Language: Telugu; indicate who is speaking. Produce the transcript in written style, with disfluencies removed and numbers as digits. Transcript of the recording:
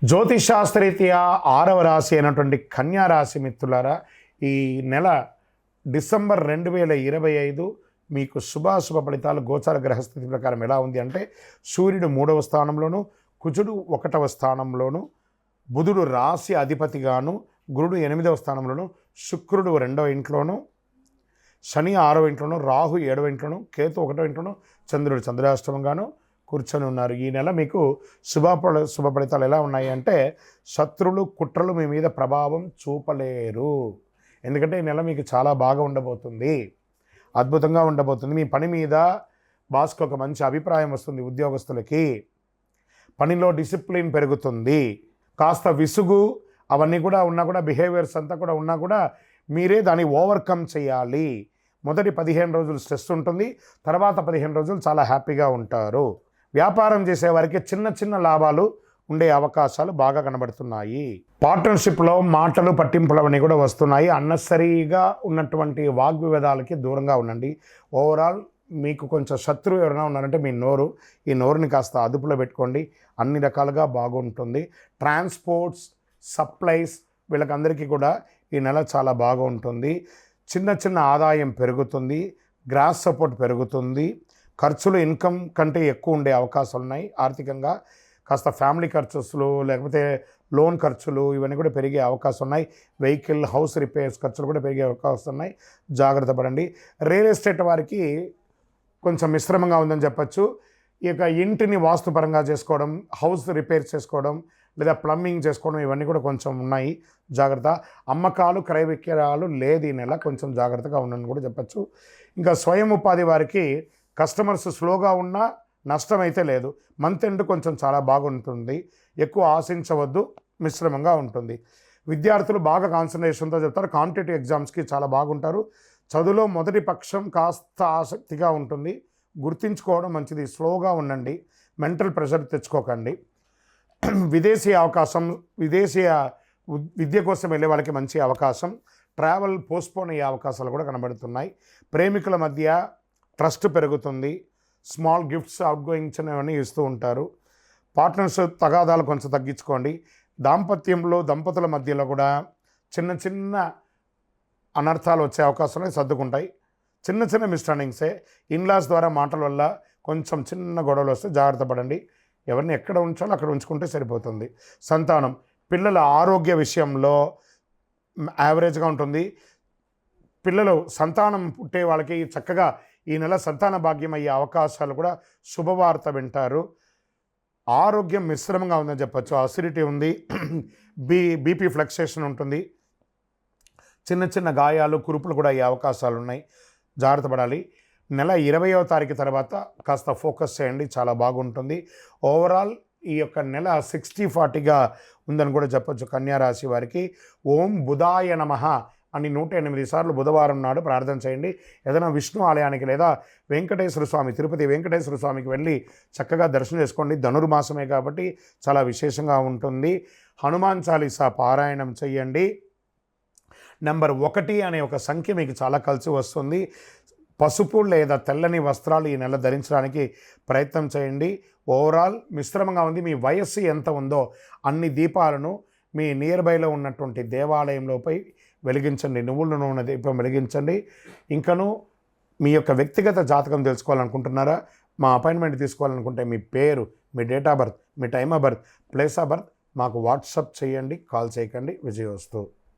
Speaker 1: జ్యోతిషాస్త్రరీత్యా 6వ రాశి అయినటువంటి కన్యా రాశి మిత్రులారా, ఈ నెల డిసెంబర్ 2025 మీకు శుభాశుభ ఫలితాలు గోచార గ్రహస్థితి ప్రకారం ఎలా ఉంది అంటే, సూర్యుడు 3వ స్థానంలోను, కుజుడు 1వ స్థానంలోను, బుధుడు రాశి అధిపతిగాను, గురుడు 8వ స్థానంలోను, శుక్రుడు 2వ ఇంట్లోను, శని 6వ ఇంట్లోను, రాహు 7వ ఇంట్లోను, కేతు 1వ ఇంట్లోను, చంద్రుడు చంద్రాష్టమంగాను కూర్చొని ఉన్నారు. ఈ నెల మీకు శుభ ఫలితాలు ఎలా ఉన్నాయి అంటే, శత్రులు కుట్రలు మీ మీద ప్రభావం చూపలేరు. ఎందుకంటే ఈ నెల మీకు చాలా బాగా ఉండబోతుంది, అద్భుతంగా ఉండబోతుంది. మీ పని మీద బాస్కి ఒక మంచి అభిప్రాయం వస్తుంది. ఉద్యోగస్తులకి పనిలో డిసిప్లిన్ పెరుగుతుంది. కాస్త విసుగు అవన్నీ కూడా ఉన్నా కూడా, బిహేవియర్స్ అంతా కూడా ఉన్నా కూడా మీరే దాన్ని ఓవర్కమ్ చేయాలి. మొదటి 15 రోజులు స్ట్రెస్ ఉంటుంది, తర్వాత 15 రోజులు చాలా హ్యాపీగా ఉంటారు. వ్యాపారం చేసేవారికి చిన్న చిన్న లాభాలు ఉండే అవకాశాలు బాగా కనబడుతున్నాయి. పార్ట్నర్షిప్లో మాటలు పట్టింపులు అవన్నీ కూడా వస్తున్నాయి. అన్నెసరీగా ఉన్నటువంటి వాగ్వివాదాలకి దూరంగా ఉండండి. ఓవరాల్ మీకు కొంచెం శత్రువు ఎవరైనా ఉన్నారంటే మీ నోరు, ఈ నోరుని కాస్త అదుపులో పెట్టుకోండి. అన్ని రకాలుగా బాగుంటుంది. ట్రాన్స్పోర్ట్స్, సప్లైస్ వీళ్ళకందరికీ కూడా ఈ నెల చాలా బాగా ఉంటుంది. చిన్న చిన్న ఆదాయం పెరుగుతుంది, గ్రాస్ సపోర్ట్ పెరుగుతుంది. ఖర్చులు ఇన్కమ్ కంటే ఎక్కువ ఉండే అవకాశాలు ఉన్నాయి. ఆర్థికంగా కాస్త ఫ్యామిలీ ఖర్చులు లేకపోతే లోన్ ఖర్చులు ఇవన్నీ కూడా పెరిగే అవకాశం ఉన్నాయి. వెహికల్, హౌస్ రిపేర్స్ ఖర్చులు కూడా పెరిగే అవకాశం ఉన్నాయి. జాగ్రత్త పడండి. రియల్ ఎస్టేట్ వారికి కొంచెం మిశ్రమంగా ఉందని చెప్పచ్చు. ఇక ఇంటిని వాస్తుపరంగా చేసుకోవడం, హౌస్ రిపేర్ చేసుకోవడం లేదా ప్లంబింగ్ చేసుకోవడం ఇవన్నీ కూడా కొంచెం ఉన్నాయి. జాగ్రత్త. అమ్మకాలు, క్రయ విక్రయాలు లేదు ఈ నెల, కొంచెం జాగ్రత్తగా ఉండని కూడా చెప్పచ్చు. ఇంకా స్వయం ఉపాధి వారికి కస్టమర్స్ స్లోగా ఉన్నా నష్టం అయితే లేదు. మంత్ ఎండ్ కొంచెం చాలా బాగుంటుంది. ఎక్కువ ఆశించవద్దు, మిశ్రమంగా ఉంటుంది. విద్యార్థులు బాగా కాన్సన్ట్రేషన్తో చెప్తారు. కాంపిటేటివ్ ఎగ్జామ్స్కి చాలా బాగుంటారు. చదువులో మొదటి పక్షం కాస్త ఆసక్తిగా ఉంటుంది. గుర్తించుకోవడం మంచిది. స్లోగా ఉండండి, మెంటల్ ప్రెషర్ తెచ్చుకోకండి. విదేశీయ విద్య కోసం వెళ్ళే వాళ్ళకి మంచి అవకాశం. ట్రావెల్ పోస్ట్పోన్ అయ్యే అవకాశాలు కూడా కనబడుతున్నాయి. ప్రేమికుల మధ్య ట్రస్ట్ పెరుగుతుంది. స్మాల్ గిఫ్ట్స్, అవుట్ గోయింగ్స్ అనేవన్నీ ఇస్తూ ఉంటారు. పార్ట్నర్స్ తగాదాలు కొంచెం తగ్గించుకోండి. దాంపత్యంలో దంపతుల మధ్యలో కూడా చిన్న చిన్న అనర్థాలు వచ్చే అవకాశాలు సర్దుకుంటాయి. చిన్న చిన్న మిస్అండర్స్టాండింగ్సే. ఇన్లాస్ ద్వారా మాటల వల్ల కొంచెం చిన్న గొడవలు వస్తే జాగ్రత్త పడండి. ఎవరిని ఎక్కడ ఉంచాలో అక్కడ ఉంచుకుంటే సరిపోతుంది. సంతానం, పిల్లల ఆరోగ్య విషయంలో యావరేజ్గా ఉంటుంది. పిల్లలు సంతానం పుట్టే వాళ్ళకి చక్కగా ఈ నెల సంతాన భాగ్యం అయ్యే అవకాశాలు కూడా, శుభవార్త వింటారు. ఆరోగ్యం మిశ్రమంగా ఉందని చెప్పచ్చు. అసిడిటీ ఉంది, బీపీ ఫ్లక్సేషన్ ఉంటుంది. చిన్న చిన్న గాయాలు, కురుపులు కూడా అయ్యే అవకాశాలు ఉన్నాయి. జాగ్రత్త పడాలి. నెల 20వ తారీఖు తర్వాత కాస్త ఫోకస్ చేయండి, చాలా బాగుంటుంది. ఓవరాల్ ఈ యొక్క నెల 60-40గా ఉందని కూడా చెప్పచ్చు కన్యా రాశి వారికి. ఓం బుధాయ నమః అని 108 సార్లు బుధవారం నాడు ప్రార్థన చేయండి. ఏదైనా విష్ణు ఆలయానికి లేదా వెంకటేశ్వర స్వామి, తిరుపతి వెంకటేశ్వర స్వామికి వెళ్ళి చక్కగా దర్శనం చేసుకోండి. ధనుర్మాసమే కాబట్టి చాలా విశేషంగా ఉంటుంది. హనుమాన్ చాలీసా పారాయణం చేయండి. నెంబర్ 1 అనే ఒక సంఖ్య మీకు చాలా కలిసి వస్తుంది. పసుపు లేదా తెల్లని వస్త్రాలు ఈ నెల ధరించడానికి ప్రయత్నం చేయండి. ఓవరాల్ మిశ్రమంగా ఉంది. మీ వయస్సు ఎంత ఉందో అన్ని దీపాలను మీ నియర్ బైలో ఉన్నటువంటి దేవాలయంలోపై వెలిగించండి. నువ్వుల నూనె దీపం వెలిగించండి. ఇంకను మీ యొక్క వ్యక్తిగత జాతకం తెలుసుకోవాలనుకుంటున్నారా? మా అపాయింట్మెంట్ తీసుకోవాలనుకుంటే మీ పేరు, మీ డేట్ ఆఫ్ బర్త్, మీ time of birth, place of birth మాకు వాట్సాప్ చేయండి. కాల్ చేయకండి. విజయోస్తు.